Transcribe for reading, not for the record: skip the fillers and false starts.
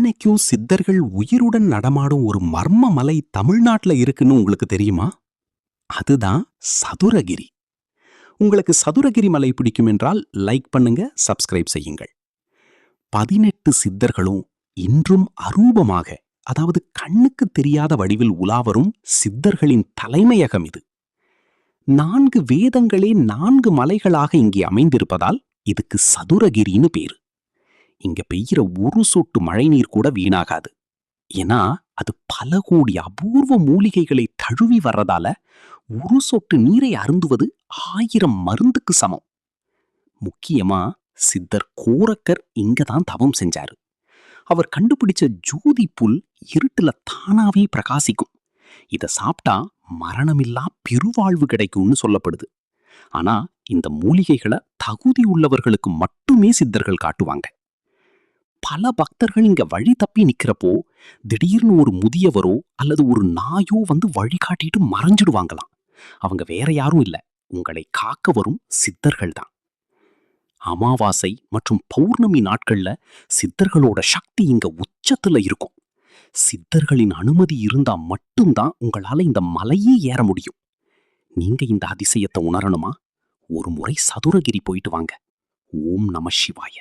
இன்னைக்கும் சித்தர்கள் உயிருடன் நடமாடும் ஒரு மர்ம மலை தமிழ்நாட்டுல இருக்குன்னு உங்களுக்கு தெரியுமா? அதுதான் சதுரகிரி. உங்களுக்கு சதுரகிரி மலை பிடிக்கும் என்றால் லைக் பண்ணுங்க, சப்ஸ்கிரைப் செய்யுங்கள். 18 சித்தர்களும் இன்றும் அரூபமாக, அதாவது கண்ணுக்கு தெரியாத வடிவில் உலாவரும் சித்தர்களின் தலைமையகம் இது. 4 வேதங்களே 4 மலைகளாக இங்கே அமைந்திருப்பதால் இதுக்கு சதுரகிரின்னு பேரு. இங்க பெய்கிற ஒரு சொட்டு மழைநீர் கூட வீணாகாது. ஏன்னா அது பல கோடி அபூர்வ மூலிகைகளை தழுவி வர்றதால ஒரு சொட்டு நீரை அருந்துவது 1000 மருந்துக்கு சமம். முக்கியமா சித்தர் கோரக்கர் இங்கதான் தவம் செஞ்சாரு. அவர் கண்டுபிடிச்ச ஜோதி புல் இருட்டுல தானாவே பிரகாசிக்கும். இத சாப்பிட்டா மரணமில்லா பெருவாழ்வு கிடைக்கும்னு சொல்லப்படுது. ஆனா இந்த மூலிகைகளை தகுதி உள்ளவர்களுக்கு மட்டுமே சித்தர்கள் காட்டுவாங்க. பல பக்தர்கள் இங்க வழி தப்பி நிக்கிறப்போ திடீர்னு ஒரு முதியவரோ அல்லது ஒரு நாயோ வந்து வழிகாட்டிட்டு மறைஞ்சிடுவாங்களாம். அவங்க வேற யாரும் இல்ல, உங்களை காக்க வரும் சித்தர்கள் தான். அமாவாசை மற்றும் பௌர்ணமி நாட்கள்ல சித்தர்களோட சக்தி இங்க உச்சத்துல இருக்கும். சித்தர்களின் அனுமதி இருந்தா மட்டும்தான் உங்களால இந்த மலையே ஏற முடியும். நீங்க இந்த அதிசயத்தை உணரணுமா? ஒரு முறை சதுரகிரி போயிட்டு வாங்க. ஓம் நம சிவாய.